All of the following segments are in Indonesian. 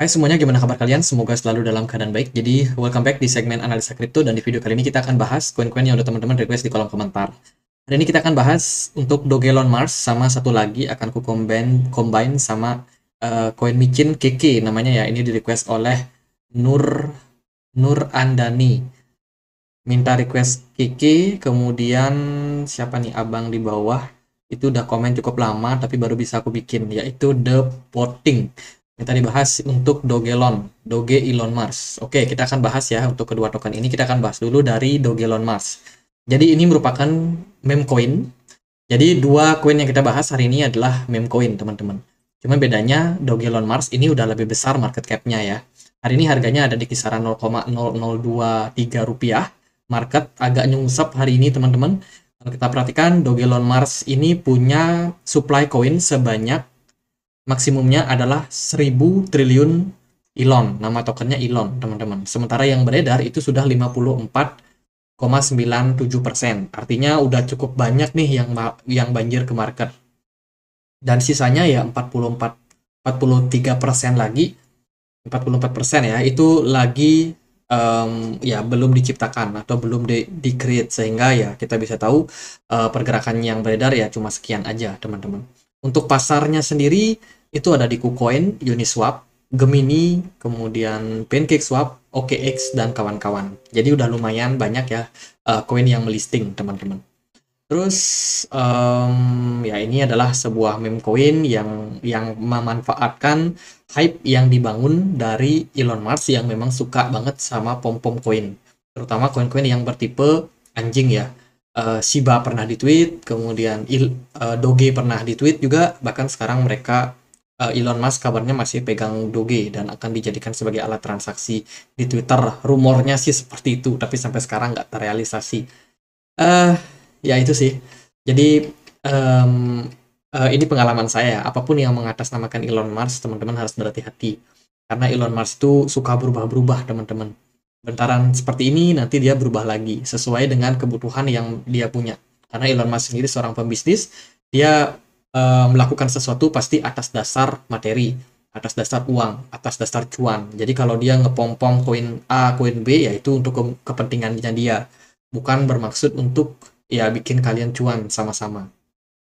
Hai semuanya, gimana kabar kalian? Semoga selalu dalam keadaan baik. Jadi, welcome back di segmen analisa kripto dan di video kali ini kita akan bahas koin-koin yang udah teman-teman request di kolom komentar. Hari ini kita akan bahas untuk Dogelon Mars sama satu lagi akan ku combine sama koin micin KK namanya ya. Ini di request oleh Nur Nur Andani. Minta request Kiki, kemudian siapa nih abang di bawah itu udah komen cukup lama tapi baru bisa aku bikin, yaitu The Voting. Minta dibahas untuk Dogelon, Doge Elon Mars. Oke, kita akan bahas ya untuk kedua token ini. Kita akan bahas dulu dari Dogelon Mars. Jadi ini merupakan meme coin. Jadi dua koin yang kita bahas hari ini adalah meme coin, teman-teman. Cuman bedanya Dogelon Mars ini udah lebih besar market cap-nya ya. Hari ini harganya ada di kisaran 0,0023 rupiah. Market agak nyungsep hari ini, teman-teman. Kalau kita perhatikan, Dogelon Mars ini punya supply coin sebanyak maksimumnya adalah 1000 triliun Elon. Nama tokennya Elon, teman-teman. Sementara yang beredar itu sudah 54,97%. Artinya udah cukup banyak nih yang banjir ke market. Dan sisanya ya 43% lagi, 44% ya, itu lagi ya belum diciptakan atau belum di-create, sehingga ya kita bisa tahu pergerakan yang beredar ya cuma sekian aja, teman-teman. Untuk pasarnya sendiri itu ada di KuCoin, Uniswap, Gemini, kemudian PancakeSwap, OKX, dan kawan-kawan. Jadi udah lumayan banyak ya koin yang melisting, teman-teman. Terus ya ini adalah sebuah meme coin yang memanfaatkan hype yang dibangun dari Elon Musk yang memang suka banget sama pom-pom coin. Terutama koin-koin yang bertipe anjing ya. Shiba pernah di-tweet, kemudian Doge pernah di-tweet juga, bahkan sekarang mereka Elon Musk kabarnya masih pegang Doge dan akan dijadikan sebagai alat transaksi di Twitter. Rumornya sih seperti itu, tapi sampai sekarang nggak terrealisasi. Eh, ya itu sih. Jadi em, ini pengalaman saya. Apapun yang mengatasnamakan Elon Musk, teman-teman harus berhati-hati. Karena Elon Musk itu suka berubah-berubah, teman-teman. Bentaran seperti ini nanti dia berubah lagi sesuai dengan kebutuhan yang dia punya. Karena Elon Musk sendiri seorang pembisnis, dia melakukan sesuatu pasti atas dasar materi, atas dasar uang, atas dasar cuan. Jadi kalau dia ngepom-pom koin A, koin B, ya itu untuk kepentingannya dia, bukan bermaksud untuk ya bikin kalian cuan sama-sama.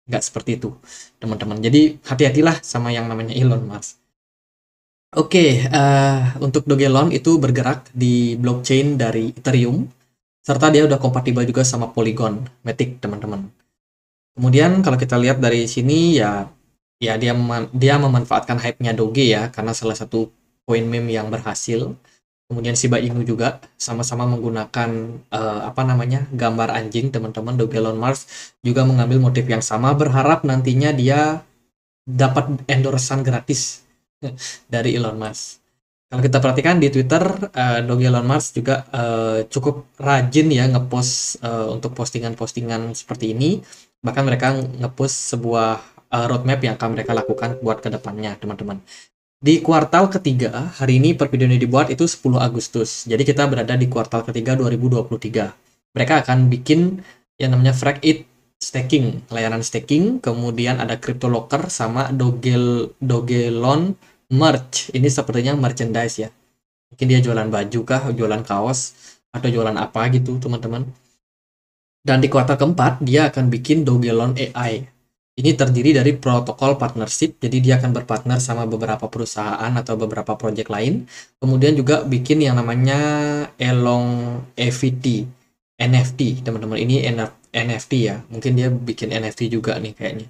Nggak seperti itu, teman-teman. Jadi hati-hatilah sama yang namanya Elon Musk. Oke, untuk Dogelon itu bergerak di blockchain dari Ethereum, serta dia udah kompatibel juga sama Polygon Matic, teman-teman. Kemudian kalau kita lihat dari sini ya dia memanfaatkan hype-nya Doge ya, karena salah satu koin meme yang berhasil. Kemudian Shiba Inu juga sama-sama menggunakan apa namanya gambar anjing, teman-teman. Dogelon Mars juga mengambil motif yang sama, berharap nantinya dia dapat endorsement gratis dari Elon Musk. Kalau kita perhatikan di Twitter, Dogelon Mars juga cukup rajin ya ngepost untuk postingan-postingan seperti ini. Bahkan mereka ngepost sebuah roadmap yang akan mereka lakukan buat kedepannya, teman-teman. Di kuartal ketiga, hari ini per video ini dibuat itu 10 Agustus. Jadi kita berada di kuartal ketiga 2023. Mereka akan bikin yang namanya Frag staking, layanan staking, kemudian ada crypto locker sama Dogelon merch. Ini sepertinya merchandise ya. Mungkin dia jualan baju kah, jualan kaos, atau jualan apa gitu, teman-teman. Dan di kuartal keempat, dia akan bikin Dogelon AI. Ini terdiri dari protokol partnership, jadi dia akan berpartner sama beberapa perusahaan atau beberapa project lain. Kemudian juga bikin yang namanya Elong EVT, NFT, teman-teman. Ini NFT ya, mungkin dia bikin NFT juga nih kayaknya.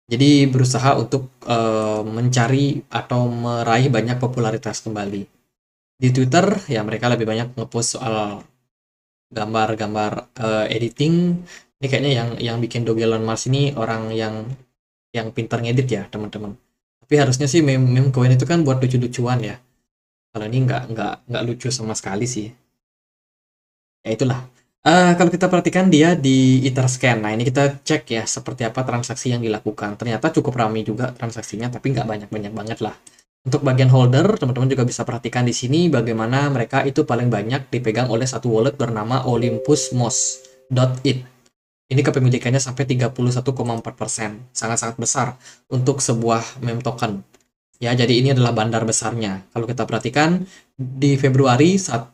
Jadi berusaha untuk mencari atau meraih banyak popularitas kembali. Di Twitter, ya mereka lebih banyak ngepost soal gambar-gambar editing. Ini kayaknya yang bikin Dogelon Mars ini orang yang pintar ngedit ya, teman-teman. Tapi harusnya sih meme coin itu kan buat lucu-lucuan ya. Kalau ini nggak lucu sama sekali sih. Ya itulah. Kalau kita perhatikan dia di Etherscan. Nah, ini kita cek ya seperti apa transaksi yang dilakukan. Ternyata cukup ramai juga transaksinya, tapi nggak banyak-banyak banget lah. Untuk bagian holder, teman-teman juga bisa perhatikan di sini bagaimana mereka itu paling banyak dipegang oleh satu wallet bernama olympusmos.it. Ini kepemilikannya sampai 31,4%. Sangat-sangat besar untuk sebuah meme token. Ya, jadi ini adalah bandar besarnya. Kalau kita perhatikan di Februari 1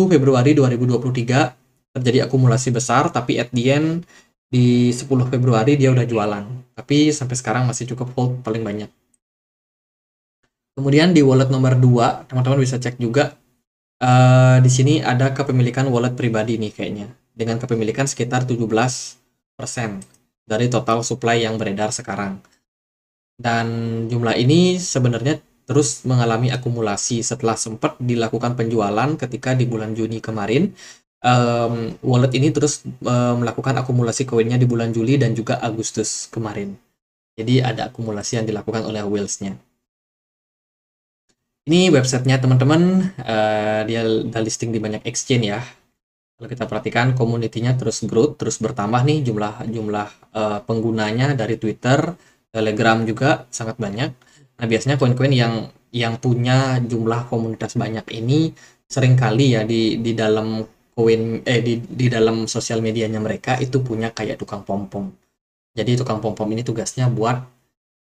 Februari 2023 terjadi akumulasi besar, tapi at the end di 10 Februari dia udah jualan. Tapi sampai sekarang masih cukup hold paling banyak. Kemudian di wallet nomor 2, teman-teman bisa cek juga. Di sini ada kepemilikan wallet pribadi nih kayaknya. Dengan kepemilikan sekitar 17% dari total supply yang beredar sekarang. Dan jumlah ini sebenarnya terus mengalami akumulasi setelah sempat dilakukan penjualan ketika di bulan Juni kemarin. Wallet ini terus melakukan akumulasi koinnya di bulan Juli dan juga Agustus kemarin. Jadi ada akumulasi yang dilakukan oleh whales-nya. Ini websitenya teman-teman, dia udah listing di banyak exchange ya. Kalau kita perhatikan community-nya terus growth, terus bertambah nih jumlah penggunanya dari Twitter, Telegram juga sangat banyak. Nah, biasanya koin-koin yang punya jumlah komunitas banyak ini seringkali ya di dalam di dalam sosial medianya mereka itu punya kayak tukang pom-pom. Jadi tukang pom-pom ini tugasnya buat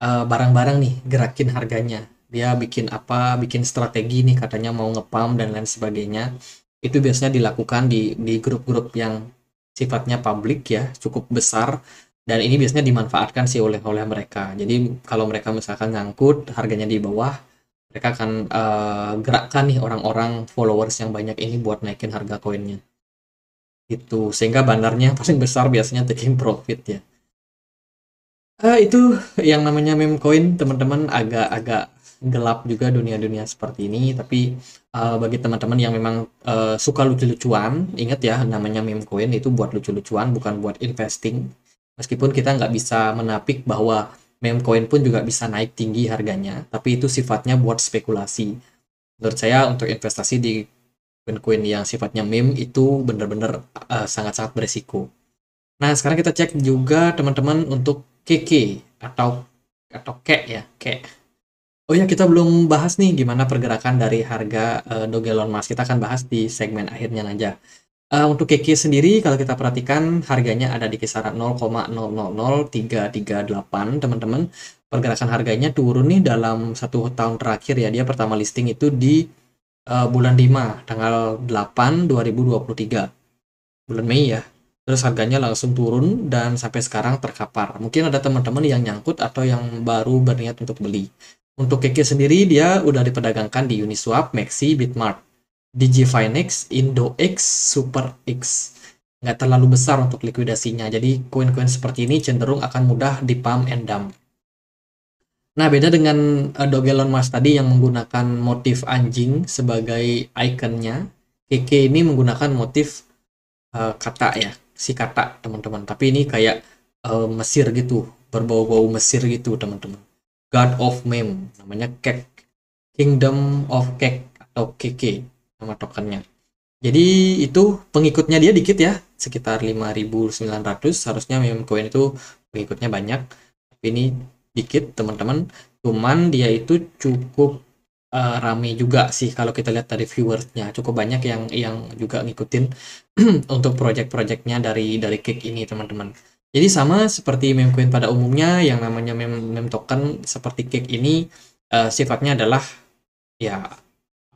barang-barang nih gerakin harganya. Dia bikin apa, bikin strategi nih katanya mau ngepam dan lain sebagainya. Itu biasanya dilakukan di grup-grup yang sifatnya publik ya, cukup besar, dan ini biasanya dimanfaatkan sih oleh mereka. Jadi kalau mereka misalkan nyangkut harganya di bawah, mereka akan gerakkan nih orang-orang followers yang banyak ini buat naikin harga koinnya. Itu sehingga bandarnya paling besar biasanya taking profit ya. Itu yang namanya meme coin teman-teman agak-agak gelap juga dunia-dunia seperti ini, tapi bagi teman-teman yang memang suka lucu-lucuan, ingat ya namanya meme coin itu buat lucu-lucuan bukan buat investing. Meskipun kita nggak bisa menapik bahwa meme coin pun juga bisa naik tinggi harganya, tapi itu sifatnya buat spekulasi. Menurut saya untuk investasi di koin-koin yang sifatnya meme itu benar-benar sangat-sangat beresiko. Nah, sekarang kita cek juga teman-teman untuk KK atau KEK ya, KEK. Oh ya, kita belum bahas nih gimana pergerakan dari harga Doge Elon Musk. Kita akan bahas di segmen akhirnya aja. Untuk KK sendiri, kalau kita perhatikan harganya ada di kisaran 0,000338, teman-teman. Pergerakan harganya turun nih dalam 1 tahun terakhir ya. Dia pertama listing itu di bulan 5, tanggal 8, 2023. Bulan Mei ya. Terus harganya langsung turun dan sampai sekarang terkapar. Mungkin ada teman-teman yang nyangkut atau yang baru berniat untuk beli. Untuk KK sendiri dia udah diperdagangkan di Uniswap, Maxi, Bitmart, DigiFinex, IndoX, SuperX. Nggak terlalu besar untuk likuidasinya. Jadi koin-koin seperti ini cenderung akan mudah di pump and dump. Nah, beda dengan Doge Elon Musk tadi yang menggunakan motif anjing sebagai ikonnya, KK ini menggunakan motif kata ya, si kata teman-teman, tapi ini kayak Mesir gitu, berbau-bau Mesir gitu teman-teman. God of Meme namanya Kek, Kingdom of Kek atau KK nama tokennya. Jadi itu pengikutnya dia dikit ya, sekitar 5.900. Harusnya meme coin itu pengikutnya banyak, tapi ini dikit teman-teman. Cuman dia itu cukup rame juga sih kalau kita lihat dari viewersnya, cukup banyak yang juga ngikutin untuk project-projectnya dari Cake ini teman-teman. Jadi sama seperti meme coin pada umumnya yang namanya meme token seperti Cake ini sifatnya adalah ya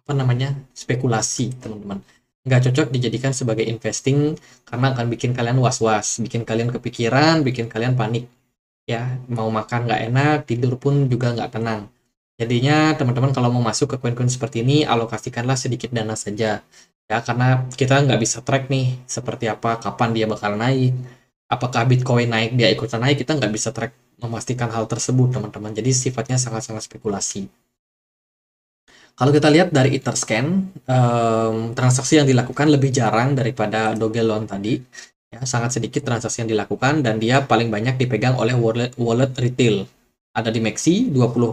apa namanya spekulasi teman-teman. Nggak cocok dijadikan sebagai investing karena akan bikin kalian was-was, bikin kalian kepikiran, bikin kalian panik ya, mau makan nggak enak, tidur pun juga nggak tenang. Jadinya teman-teman kalau mau masuk ke koin-koin seperti ini, alokasikanlah sedikit dana saja. Ya, karena kita nggak bisa track nih seperti apa, kapan dia bakal naik. Apakah Bitcoin naik, dia ikutan naik, kita nggak bisa track memastikan hal tersebut, teman-teman. Jadi sifatnya sangat-sangat spekulasi. Kalau kita lihat dari Etherscan, transaksi yang dilakukan lebih jarang daripada Dogelon tadi. Ya, sangat sedikit transaksi yang dilakukan dan dia paling banyak dipegang oleh wallet retail. Ada di Maxi 20%.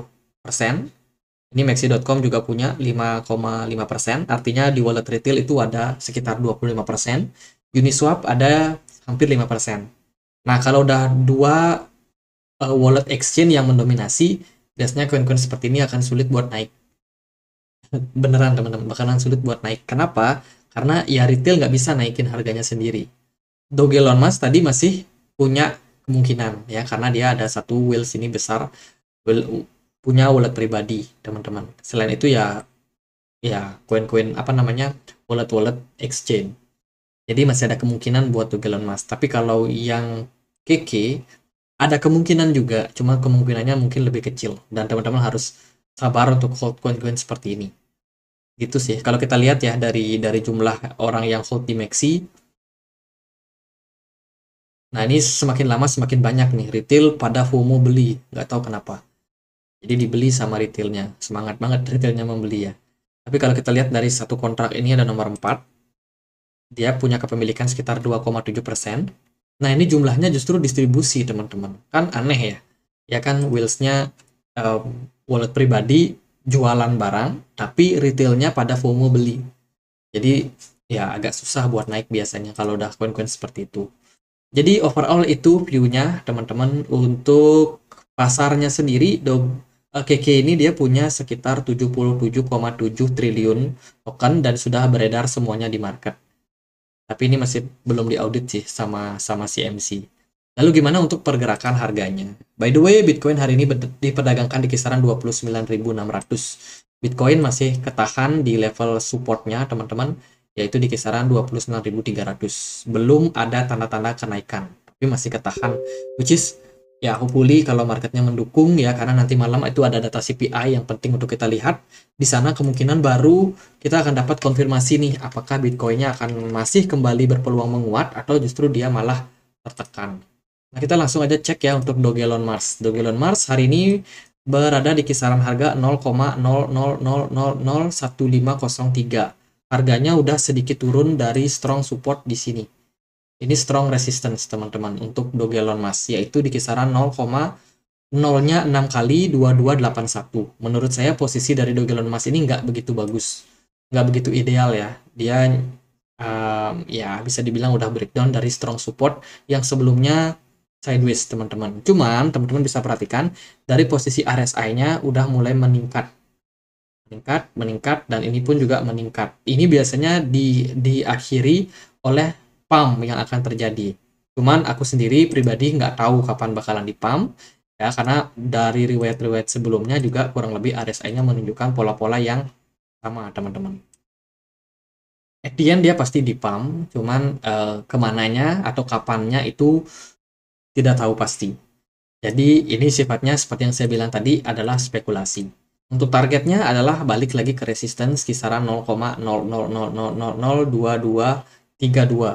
Ini Maxi.com juga punya 5,5%. Artinya di wallet retail itu ada sekitar 25%. Uniswap ada hampir 5%. Nah, kalau udah dua wallet exchange yang mendominasi, biasanya koin-koin seperti ini akan sulit buat naik. Beneran teman-teman, bakalan sulit buat naik. Kenapa? Karena ya retail nggak bisa naikin harganya sendiri. Doge Elon Musk tadi masih punya kemungkinan ya, karena dia ada satu whales ini besar, punya wallet pribadi, teman-teman. Selain itu ya koin-koin apa namanya, wallet-wallet exchange. Jadi masih ada kemungkinan buat toggle on Mars. Tapi kalau yang KK ada kemungkinan juga, cuma kemungkinannya mungkin lebih kecil dan teman-teman harus sabar untuk hold koin-koin seperti ini. Gitu sih. Kalau kita lihat ya dari jumlah orang yang hold di Maxi. Nah, ini semakin lama semakin banyak nih retail pada FOMO beli, nggak tahu kenapa. Jadi dibeli sama retailnya, semangat banget retailnya membeli ya. Tapi kalau kita lihat dari satu kontrak ini ada nomor 4, dia punya kepemilikan sekitar 2,7%. Nah, ini jumlahnya justru distribusi, teman-teman. Kan aneh ya. Ya kan, Wheels-nya wallet pribadi jualan barang, tapi retailnya pada FOMO beli. Jadi, ya agak susah buat naik biasanya kalau udah koin-koin seperti itu. Jadi, overall itu view-nya, teman-teman. Untuk pasarnya sendiri, KK ini dia punya sekitar 77,7 triliun token dan sudah beredar semuanya di market. Tapi ini masih belum diaudit sih sama CMC. Lalu gimana untuk pergerakan harganya? By the way, Bitcoin hari ini diperdagangkan di kisaran 29.600. Bitcoin masih ketahan di level supportnya, teman-teman, yaitu di kisaran 29.300. Belum ada tanda-tanda kenaikan, tapi masih ketahan, which is ya hopefully kalau marketnya mendukung ya, karena nanti malam itu ada data CPI yang penting untuk kita lihat. Di sana kemungkinan baru kita akan dapat konfirmasi nih, apakah Bitcoinnya akan masih kembali berpeluang menguat atau justru dia malah tertekan. Nah, kita langsung aja cek ya untuk Doge on Mars. Doge on Mars hari ini berada di kisaran harga 0,00001503. Harganya udah sedikit turun dari strong support di sini. Ini strong resistance, teman-teman, untuk Doge on Mars, yaitu di kisaran 0,0-nya 6 kali 2281. Menurut saya posisi dari Doge on Mars ini nggak begitu bagus, nggak begitu ideal ya. Dia ya bisa dibilang udah breakdown dari strong support yang sebelumnya sideways, teman-teman. Cuman teman-teman bisa perhatikan dari posisi RSI-nya udah mulai meningkat, dan ini pun juga meningkat. Ini biasanya diakhiri oleh pump yang akan terjadi. Cuman aku sendiri pribadi nggak tahu kapan bakalan di pump ya, karena dari riwayat-riwayat sebelumnya juga kurang lebih RSI-nya menunjukkan pola-pola yang sama, teman-teman. At the end dia pasti di pump, cuman kemananya atau kapannya itu tidak tahu pasti. Jadi ini sifatnya seperti yang saya bilang tadi adalah spekulasi. Untuk targetnya adalah balik lagi ke resistance kisaran 0,00002232.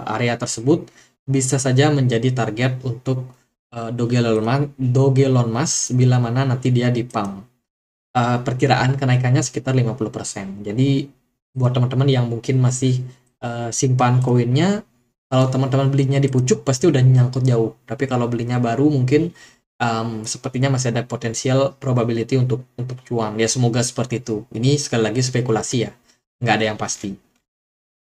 Area tersebut bisa saja menjadi target untuk Doge on Mars bila mana nanti dia di pump. Perkiraan kenaikannya sekitar 50%. Jadi buat teman-teman yang mungkin masih simpan koinnya, kalau teman-teman belinya di pucuk pasti udah nyangkut jauh. Tapi kalau belinya baru mungkin sepertinya masih ada potensial probability untuk cuan. Ya semoga seperti itu. Ini sekali lagi spekulasi ya, nggak ada yang pasti.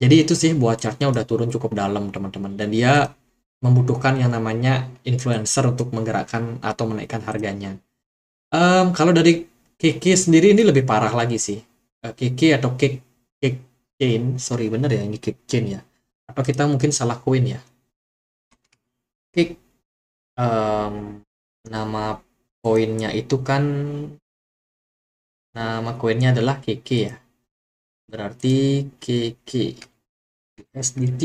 Jadi itu sih buat chartnya udah turun cukup dalam, teman-teman. Dan dia membutuhkan yang namanya influencer untuk menggerakkan atau menaikkan harganya. Kalau dari KK sendiri ini lebih parah lagi sih. KK atau Cake Chain, sorry bener ya ini Cake Chain ya. Atau kita mungkin salah koin ya. Cake, nama koinnya itu kan, nama koinnya adalah KK ya. Berarti KK USDT.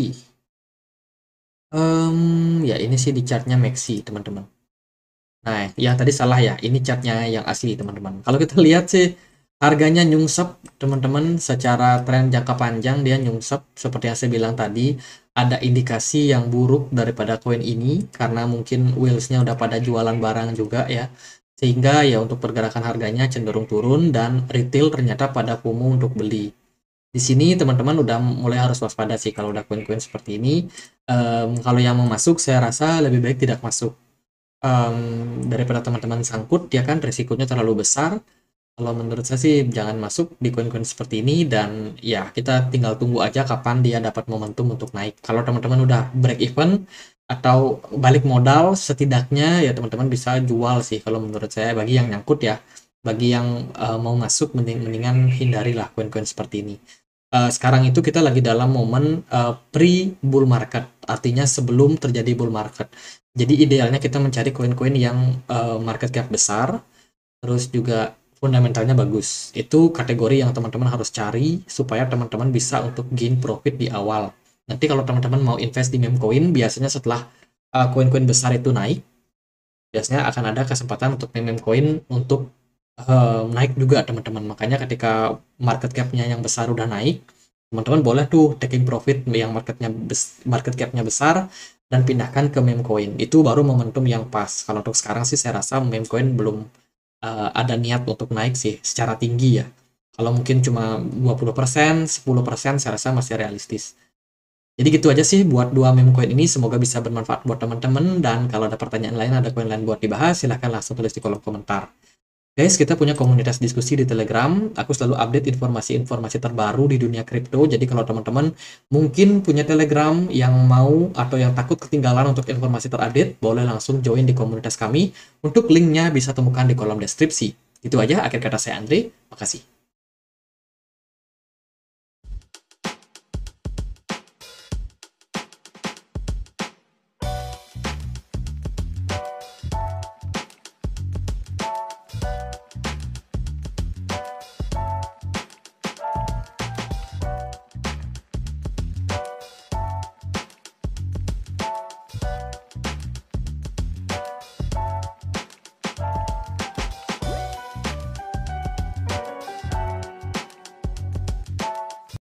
Ya ini sih di chartnya Maxi, teman-teman. Nah, yang tadi salah ya, ini chartnya yang asli, teman-teman. Kalau kita lihat sih, harganya nyungsep, teman-teman. Secara tren jangka panjang dia nyungsep, seperti yang saya bilang tadi, ada indikasi yang buruk daripada koin ini, karena mungkin wheels-nya udah pada jualan barang juga ya. Sehingga ya untuk pergerakan harganya cenderung turun, dan retail ternyata pada FOMO untuk beli. Di sini teman-teman udah mulai harus waspada sih kalau udah koin-koin seperti ini. Kalau yang mau masuk, saya rasa lebih baik tidak masuk. Daripada teman-teman sangkut ya kan, resikonya terlalu besar. Kalau menurut saya sih jangan masuk di koin-koin seperti ini, dan ya kita tinggal tunggu aja kapan dia dapat momentum untuk naik. Kalau teman-teman udah break even atau balik modal, setidaknya ya teman-teman bisa jual sih kalau menurut saya, bagi yang nyangkut ya. Bagi yang mau masuk, mendingan hindarilah koin-koin seperti ini. Sekarang itu kita lagi dalam momen pre-bull market, artinya sebelum terjadi bull market. Jadi idealnya kita mencari koin-koin yang market cap besar, terus juga fundamentalnya bagus. Itu kategori yang teman-teman harus cari supaya teman-teman bisa untuk gain profit di awal. Nanti kalau teman-teman mau invest di meme coin, biasanya setelah koin-koin besar itu naik, biasanya akan ada kesempatan untuk meme coin untuk naik juga teman-teman. Makanya ketika market cap-nya yang besar udah naik, teman-teman boleh tuh taking profit yang market cap-nya besar dan pindahkan ke meme coin. Itu baru momentum yang pas. Kalau untuk sekarang sih saya rasa meme coin belum ada niat untuk naik sih secara tinggi ya. Kalau mungkin cuma 20%, 10% saya rasa masih realistis. Jadi gitu aja sih buat dua meme coin ini, semoga bisa bermanfaat buat teman-teman, dan kalau ada pertanyaan lain, ada koin lain buat dibahas, silahkan langsung tulis di kolom komentar. Guys, kita punya komunitas diskusi di Telegram. Aku selalu update informasi-informasi terbaru di dunia kripto. Jadi kalau teman-teman mungkin punya Telegram yang mau atau yang takut ketinggalan untuk informasi terupdate, boleh langsung join di komunitas kami. Untuk linknya bisa temukan di kolom deskripsi. Itu aja akhir kata saya Andre. Makasih.